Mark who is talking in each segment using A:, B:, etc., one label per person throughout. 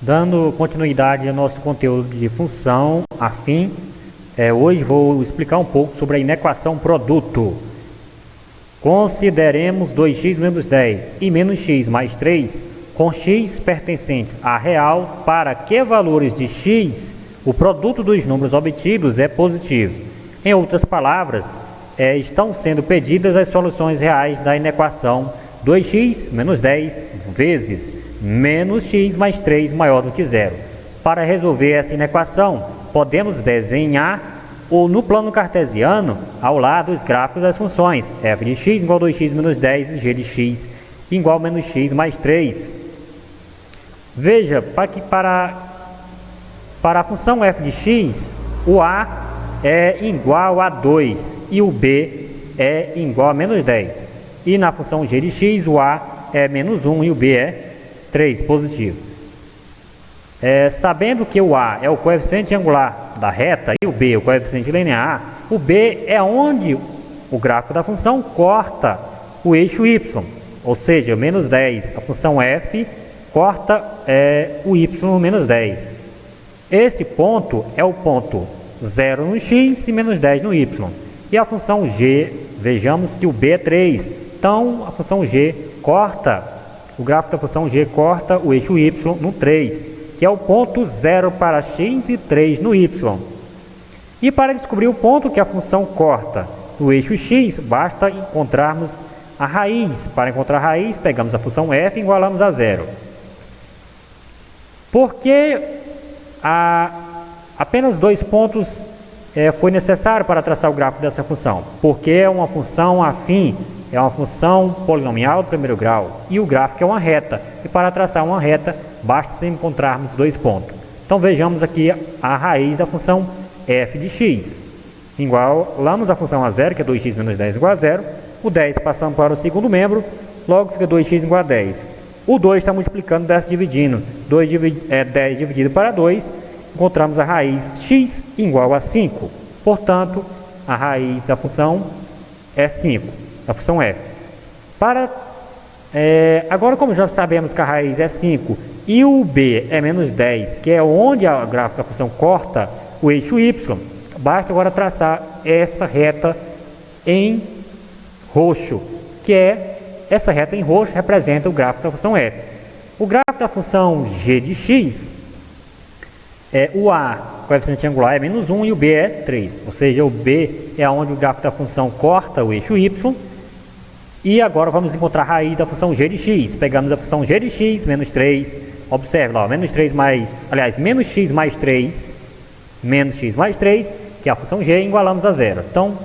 A: Dando continuidade ao nosso conteúdo de função afim, hoje vou explicar um pouco sobre a inequação produto. Consideremos 2x menos 10 e menos x mais 3 com x pertencentes a real para que valores de x o produto dos números obtidos é positivo. Em outras palavras, estão sendo pedidas as soluções reais da inequação 2x menos 10 vezes menos x mais 3 maior do que zero. Para resolver essa inequação, podemos desenhar no plano cartesiano ao lado os gráficos das funções f de x igual a 2x menos 10 e g de x igual a menos x mais 3. Veja, para a função f de x, o a é igual a 2 e o b é igual a menos 10. E na função g de x, o a é menos 1 e o b é 3, positivo. Sabendo que o a é o coeficiente angular da reta e o b é o coeficiente linear, o b é onde o gráfico da função corta o eixo y, ou seja, menos 10. A função f corta o y menos 10. Esse ponto é o ponto 0 no x e menos 10 no y. E a função g, vejamos que o b é 3. Então, a função g o gráfico da função g corta o eixo y no 3, que é o ponto 0 para x e 3 no y. E para descobrir o ponto que a função corta no eixo x, basta encontrarmos a raiz. Para encontrar a raiz, pegamos a função f e igualamos a 0. Porque apenas 2 pontos foi necessário para traçar o gráfico dessa função? Porque é uma função afim, é uma função polinomial do primeiro grau e o gráfico é uma reta. E para traçar uma reta, basta encontrarmos 2 pontos. Então vejamos aqui a raiz da função f de x. Igualamos a função a 0, que é 2x menos 10 igual a 0. O 10 passando para o segundo membro, logo fica 2x igual a 10. O 2 está multiplicando, 10 dividindo. 10 dividido para 2, encontramos a raiz x igual a 5. Portanto, a raiz da função é 5, da função f. Agora, como já sabemos que a raiz é 5 e o b é menos 10, que é onde a gráfica da função corta o eixo y, basta agora traçar essa reta em roxo, essa reta em roxo representa o gráfico da função f. O gráfico da função g de x, o a, coeficiente angular, é menos 1 e o b é 3. Ou seja, o b é onde o gráfico da função corta o eixo y. E agora vamos encontrar a raiz da função g de x. Pegamos a função g de x, menos 3. Observe lá, menos x mais 3, que é a função g, igualamos a 0. Então,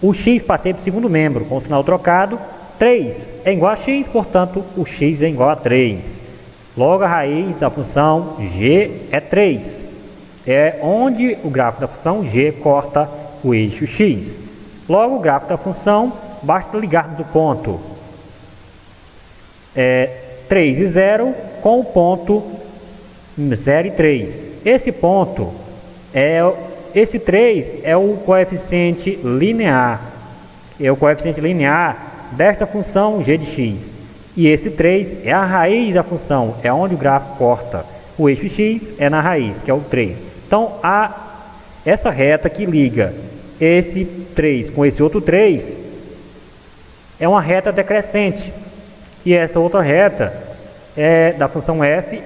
A: o x passei para o segundo membro, com o sinal trocado. 3 é igual a x, portanto, o x é igual a 3. Logo, a raiz da função g é 3. É onde o gráfico da função g corta o eixo x. Logo, o gráfico da função, basta ligarmos o ponto 3 e 0 com o ponto 0 e 3. Esse 3 é o coeficiente linear. É o coeficiente linear desta função g de x. E esse 3 é a raiz da função, é onde o gráfico corta o eixo x, é na raiz, que é o 3. Então, essa reta que liga esse 3 com esse outro 3 é uma reta decrescente. E essa outra reta da função f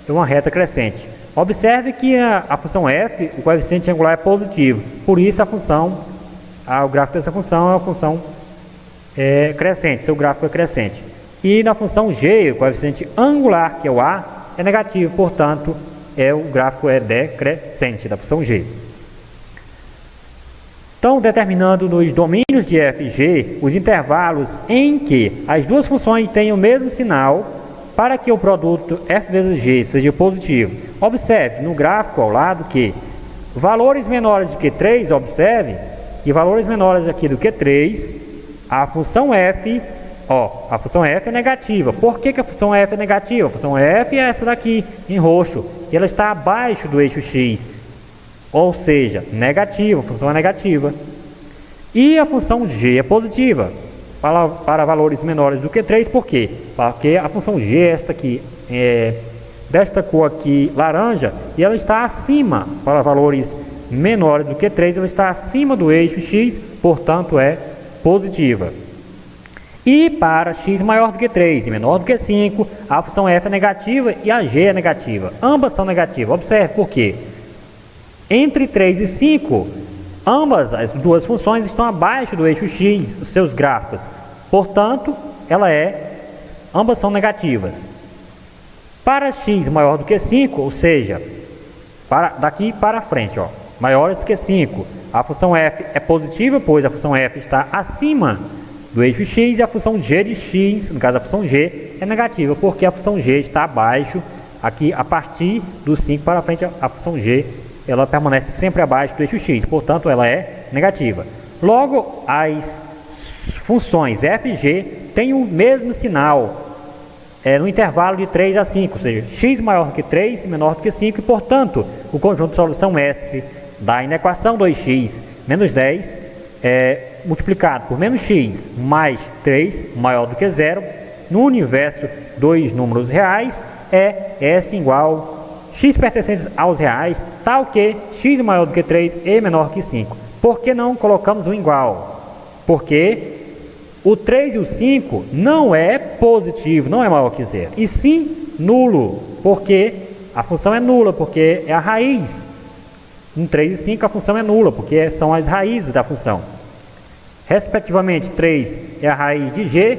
A: é uma reta crescente. Observe que a função f, o coeficiente angular é positivo. Por isso o gráfico dessa função é uma função crescente, seu gráfico é crescente. E na função g, o coeficiente angular, que é o a, é negativo, portanto, o gráfico é decrescente da função g. Então, determinando nos domínios de f e g os intervalos em que as duas funções têm o mesmo sinal para que o produto f vezes g seja positivo. Observe no gráfico ao lado que valores menores do que 3, observe, e valores menores aqui do que 3, a função f é negativa. Por que a função f é negativa? A função f é essa daqui, em roxo, e ela está abaixo do eixo x. Ou seja, negativa, a função é negativa. E a função g é positiva, para valores menores do que 3, por quê? Porque a função g, esta aqui, desta cor aqui laranja, e ela está acima, para valores menores do que 3, ela está acima do eixo x, portanto é positiva. E para x maior do que 3 e menor do que 5, a função f é negativa e a g é negativa. Ambas são negativas. Observe por quê. Entre 3 e 5, ambas as duas funções estão abaixo do eixo x, os seus gráficos. Portanto, ambas são negativas. Para x maior do que 5, ou seja, daqui para frente, maiores que 5, a função f é positiva, pois a função f está acima do eixo x, e a função g de x, no caso a função g, é negativa, porque a função g está abaixo, aqui a partir do 5 para frente, a função g ela permanece sempre abaixo do eixo x, portanto ela é negativa. Logo, as funções f e g têm o mesmo sinal no intervalo de 3 a 5, ou seja, x maior do que 3 e menor do que 5, e portanto o conjunto de solução S da inequação 2x menos 10 multiplicado por menos x mais 3 maior do que 0, no universo dos números reais, é S igual x pertencentes aos reais, tal que x maior do que 3 e menor que 5. Por que não colocamos um igual? Porque o 3 e o 5 não é positivo, não é maior que 0, e sim nulo, porque a função é nula, porque é a raiz. Em 3 e 5 a função é nula, porque são as raízes da função. Respectivamente, 3 é a raiz de g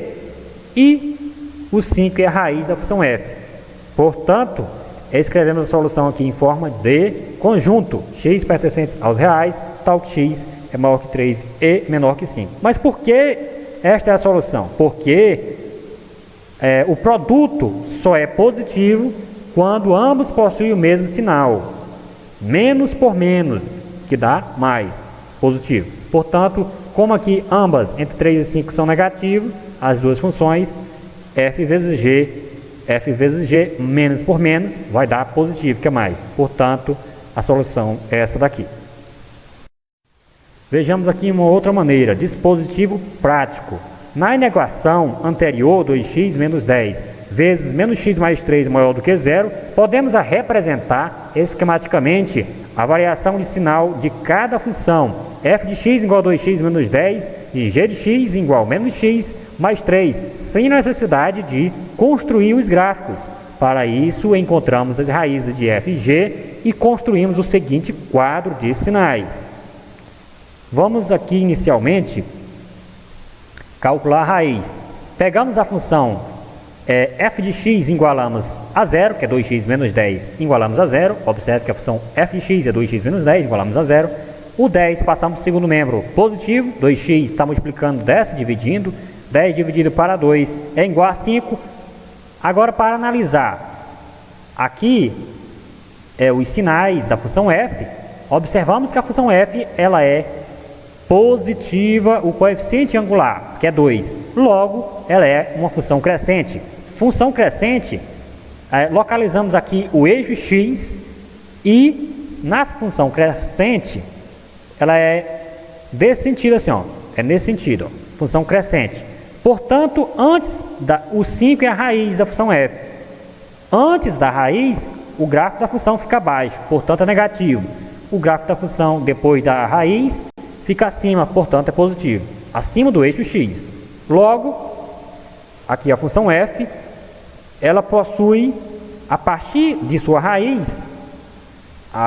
A: e o 5 é a raiz da função f. Portanto, escrevemos a solução aqui em forma de conjunto, x pertencentes aos reais, tal que x é maior que 3 e menor que 5. Mas por que esta é a solução? Porque o produto só é positivo quando ambos possuem o mesmo sinal. Menos por menos, que dá mais, positivo. Portanto, como aqui ambas, entre 3 e 5, são negativas, as duas funções, f vezes g, menos por menos, vai dar positivo, que é mais. Portanto, a solução é essa daqui. Vejamos aqui uma outra maneira, dispositivo prático. Na inequação anterior, 2x menos 10 vezes menos x mais 3 maior do que 0, podemos representar esquematicamente a variação de sinal de cada função. F de x igual a 2x menos 10 e g de x igual a menos x mais 3, sem necessidade de construir os gráficos. Para isso, encontramos as raízes de f e g e construímos o seguinte quadro de sinais. Vamos aqui inicialmente calcular a raiz. Pegamos a função f de x igualamos a 0, que é 2x menos 10, igualamos a 0. Observe que a função f de x é 2x menos 10, igualamos a 0. O 10 passamos para o segundo membro positivo, 2x está multiplicando 10, dividindo. 10 dividido para 2 é igual a 5. Agora, para analisar aqui os sinais da função f, observamos que a função f ela é positiva, o coeficiente angular, que é 2. Logo, ela é uma função crescente. Função crescente, localizamos aqui o eixo x e na função crescente, ela é desse sentido assim, é nesse sentido, função crescente. Portanto, o 5 é a raiz da função f. Antes da raiz, o gráfico da função fica baixo, portanto é negativo. O gráfico da função depois da raiz fica acima, portanto é positivo, acima do eixo x. Logo, aqui a função f, ela possui, a partir de sua raiz,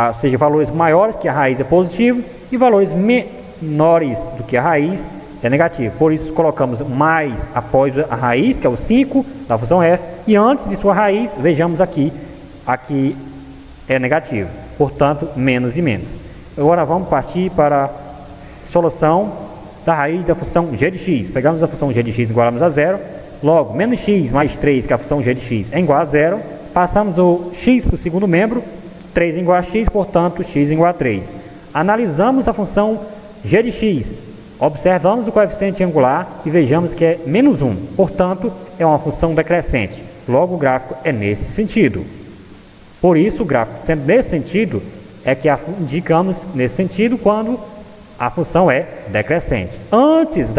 A: ou seja, valores maiores que a raiz é positivo e valores menores do que a raiz é negativo. Por isso colocamos mais após a raiz, que é o 5 da função f, e antes de sua raiz, vejamos aqui é negativo, portanto menos e menos. Agora vamos partir para a solução da raiz da função g de x. Pegamos a função g de x igualamos a 0. Logo, menos x mais 3, que é a função g de x, é igual a 0. Passamos o x para o segundo membro. 3 é igual a x, portanto, x é igual a 3. Analisamos a função g de x. Observamos o coeficiente angular e vejamos que é menos 1. Portanto, é uma função decrescente. Logo, o gráfico é nesse sentido. Por isso, o gráfico sendo nesse sentido, é que indicamos nesse sentido quando a função é decrescente. Antes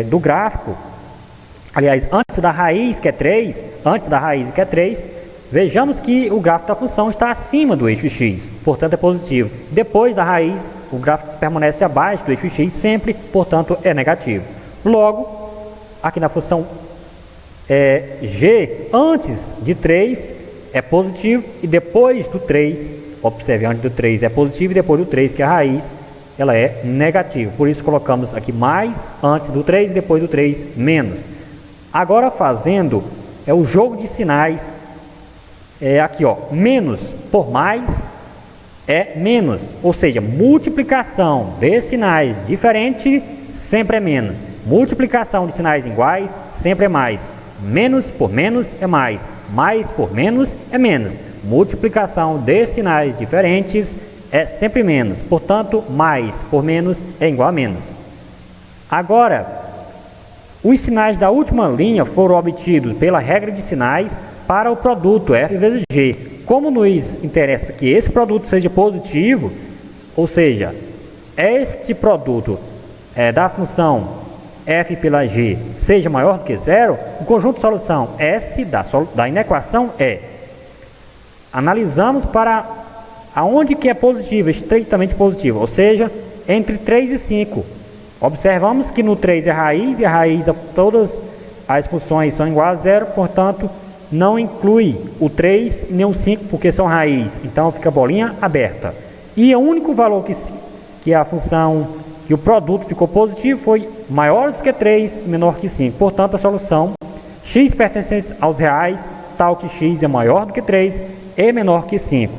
A: do gráfico, aliás, antes da raiz que é 3, vejamos que o gráfico da função está acima do eixo x, portanto é positivo. Depois da raiz, o gráfico permanece abaixo do eixo x sempre, portanto é negativo. Logo, aqui na função g, antes de 3 é positivo e depois do 3, observe, antes do 3 é positivo e depois do 3, que é a raiz, ela é negativa. Por isso colocamos aqui mais antes do 3 e depois do 3 menos. Agora fazendo o jogo de sinais, aqui ó, menos por mais é menos, ou seja, multiplicação de sinais diferentes sempre é menos, multiplicação de sinais iguais sempre é mais, menos por menos é mais por menos é menos, multiplicação de sinais diferentes é sempre menos, portanto mais por menos é igual a menos. Agora, os sinais da última linha foram obtidos pela regra de sinais para o produto f vezes g. Como nos interessa que esse produto seja positivo, ou seja, este produto da função f pela g seja maior do que zero, o conjunto de solução S da inequação analisamos para aonde que é positivo, estritamente positivo, ou seja, entre 3 e 5. Observamos que no 3 é raiz, e a raiz, todas as funções são iguais a zero, portanto, não inclui o 3 nem o 5, porque são raiz, então fica a bolinha aberta. E o único valor que a função, que o produto ficou positivo foi maior do que 3 e menor que 5. Portanto, a solução x pertencente aos reais, tal que x é maior do que 3 e menor que 5.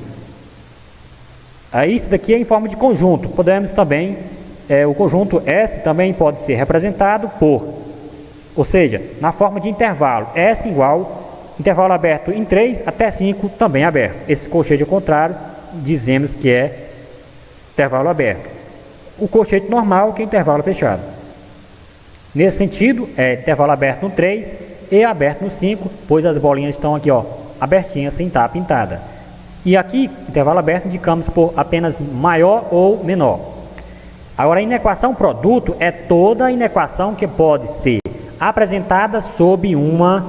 A: Isso daqui é em forma de conjunto. Podemos também, o conjunto S também pode ser representado ou seja, na forma de intervalo, S igual intervalo aberto em 3 até 5 também aberto. Esse colchete ao contrário, dizemos que é intervalo aberto. O colchete normal que é intervalo fechado. Nesse sentido, é intervalo aberto no 3 e aberto no 5, pois as bolinhas estão aqui, ó, abertinhas sem estar pintada. E aqui, intervalo aberto, indicamos por apenas maior ou menor. Agora, a inequação produto é toda inequação que pode ser apresentada sob uma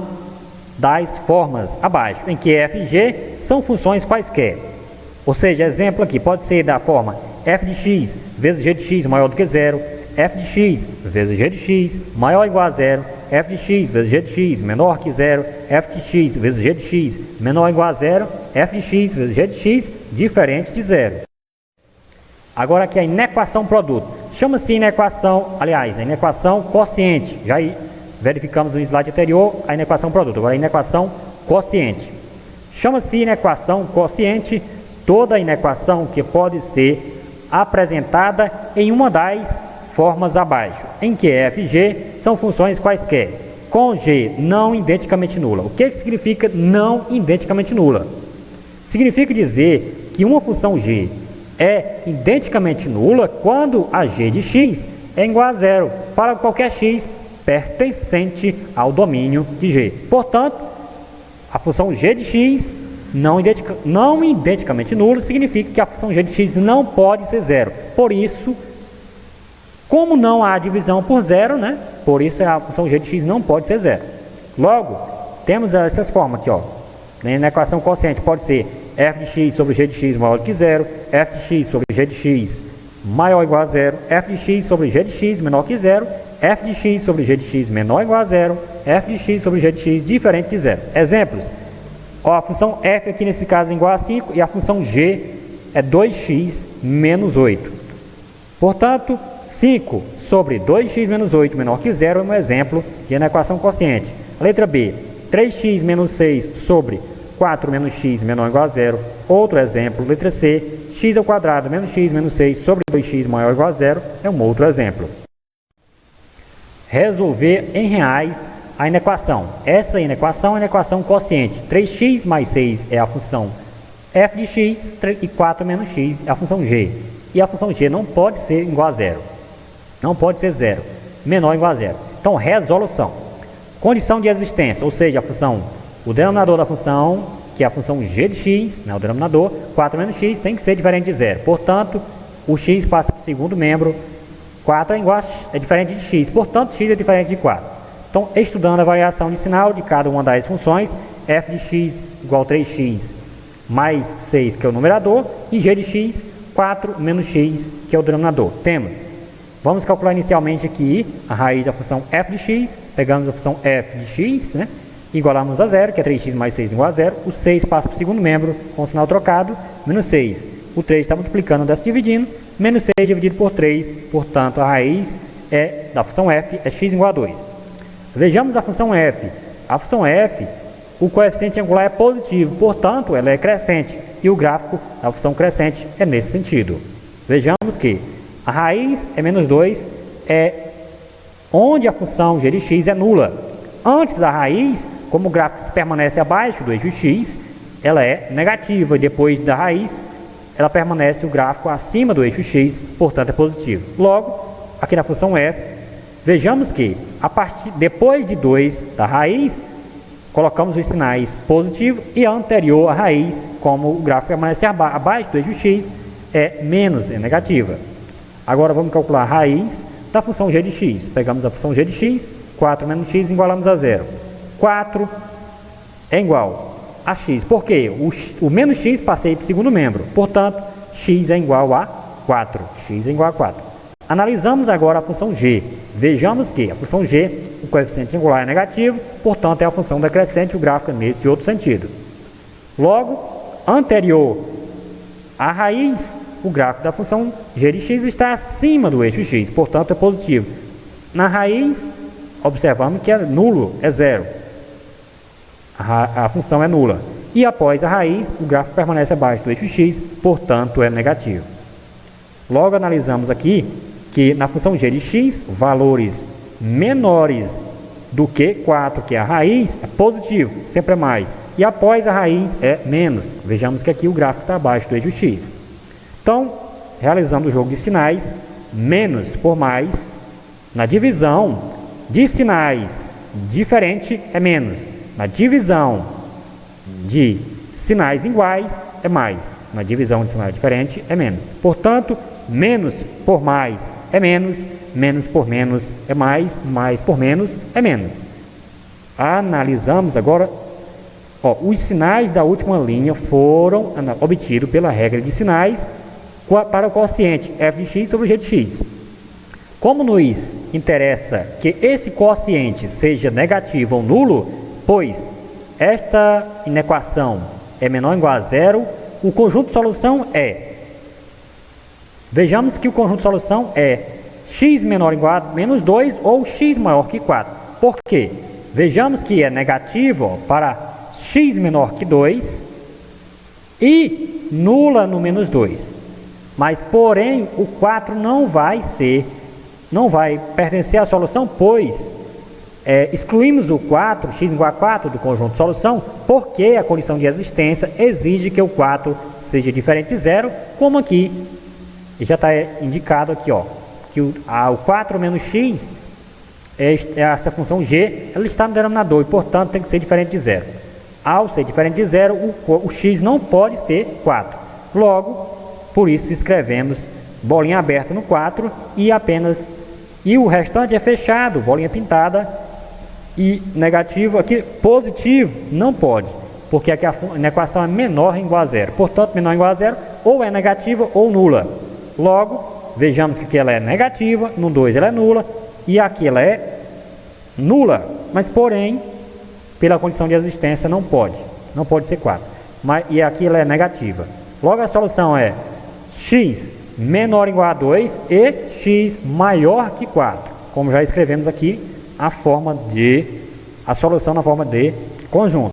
A: das formas abaixo, em que f e g são funções quaisquer. Ou seja, exemplo aqui, pode ser da forma f de x vezes g de x maior do que zero, f de x vezes g de x maior ou igual a zero, f de x vezes g de x menor que zero, f de x vezes g de x menor ou igual a zero, f de x vezes g de x diferente de zero. Agora aqui a inequação produto. Chama-se inequação, aliás, a inequação quociente. Já verificamos no slide anterior a inequação produto. Agora a inequação quociente. Chama-se inequação quociente toda inequação que pode ser apresentada em uma das formas abaixo, em que f e g são funções quaisquer, com g não identicamente nula. O que significa não identicamente nula? Significa dizer que uma função g é identicamente nula quando a g de x é igual a zero para qualquer x pertencente ao domínio de g. Portanto, a função g de x não identicamente nula significa que a função g de x não pode ser zero. Por isso, como não há divisão por zero, né? Por isso a função g de x não pode ser zero. Logo, temos essas formas aqui, ó. Na equação quociente pode ser f de x sobre g de x maior do que zero, f de x sobre g de x maior ou igual a zero, f de x sobre g de x menor que zero, f de x sobre g de x menor ou igual a zero, f de x sobre g de x diferente de zero. Exemplos. Ó, a função f aqui nesse caso é igual a 5 e a função g é 2x menos 8. Portanto, 5 sobre 2x menos 8 menor que zero é um exemplo de inequação quociente. A letra B, 3x menos 6 sobre 4 menos x menor ou igual a zero. Outro exemplo. Letra C, x ao quadrado menos x menos 6 sobre 2x maior ou igual a zero é um outro exemplo. Resolver em reais a inequação. Essa inequação é a inequação quociente. 3x mais 6 é a função f de x e 4 menos x é a função g. E a função g não pode ser igual a zero. Não pode ser zero. Menor ou igual a zero. Então, resolução. Condição de existência, ou seja, a função, o denominador da função, que é a função g de x, né, o denominador, 4 menos x tem que ser diferente de zero. Portanto, o x passa para o segundo membro, 4 é diferente de x, portanto, x é diferente de 4. Então, estudando a variação de sinal de cada uma das funções, f de x igual a 3x mais 6, que é o numerador, e g de x, 4 menos x, que é o denominador. Vamos calcular inicialmente aqui a raiz da função f de x, pegamos a função f de x, né? Igualamos a 0, que é 3x mais 6 igual a 0. O 6 passa para o segundo membro com o sinal trocado, menos 6. O 3 está multiplicando, desce dividindo, menos 6 dividido por 3, portanto a raiz da função f é x igual a 2. Vejamos a função f. A função f, o coeficiente angular é positivo, portanto ela é crescente, e o gráfico da função crescente é nesse sentido. Vejamos que a raiz é menos 2, é onde a função g de x é nula. Antes da raiz, como o gráfico permanece abaixo do eixo x, ela é negativa, e depois da raiz, ela permanece o gráfico acima do eixo x, portanto é positivo. Logo, aqui na função f, vejamos que depois de 2 da raiz, colocamos os sinais positivo e anterior à raiz, como o gráfico permanece abaixo do eixo x, é negativa. Agora vamos calcular a raiz da função g de x. Pegamos a função g de x, 4 menos x, igualamos a 0. 4 é igual a x. Por quê? O menos x passei para o segundo membro. Portanto, x é igual a 4. X é igual a 4. Analisamos agora a função g. Vejamos que a função g, o coeficiente angular é negativo, portanto é a função decrescente, o gráfico é nesse outro sentido. Logo, anterior à raiz, o gráfico da função g de x está acima do eixo x, portanto é positivo. Na raiz, observamos que é nulo, é 0. A função é nula. E após a raiz, o gráfico permanece abaixo do eixo x, portanto é negativo. Logo, analisamos aqui que na função g de x, valores menores do que 4, que é a raiz, é positivo, sempre é mais. E após a raiz é menos. Vejamos que aqui o gráfico está abaixo do eixo x. Então, realizando o jogo de sinais, menos por mais, na divisão de sinais diferente é menos. Na divisão de sinais iguais é mais. Na divisão de sinais diferente é menos. Portanto, menos por mais é menos, menos por menos é mais, mais por menos é menos. Analisamos agora, os sinais da última linha foram obtidos pela regra de sinais para o quociente f de x sobre g de x. Como nos interessa que esse quociente seja negativo ou nulo, pois esta inequação é menor ou igual a 0, o conjunto de solução vejamos que o conjunto de solução é x menor ou igual a menos 2 ou x maior que 4. Por quê? Vejamos que é negativo para x menor que 2 e nula no menos 2. Mas, porém, o 4 não vai pertencer à solução, pois excluímos o 4, x igual a 4 do conjunto de solução, porque a condição de existência exige que o 4 seja diferente de 0, como aqui já está indicado aqui, que o 4 menos x, essa função g, ela está no denominador e, portanto, tem que ser diferente de 0. Ao ser diferente de 0, o x não pode ser 4. Logo, por isso escrevemos bolinha aberta no 4 e o restante é fechado, bolinha pintada, e negativo aqui, positivo, não pode, porque aqui a equação é menor ou igual a 0. Portanto, menor ou igual a 0, ou é negativa ou nula. Logo, vejamos que aqui ela é negativa, no 2 ela é nula, e aqui ela é nula, mas porém, pela condição de existência, não pode ser 4. E aqui ela é negativa. Logo, a solução é x menor ou igual a 2 e x maior que 4. Como já escrevemos aqui, a solução na forma de conjunto.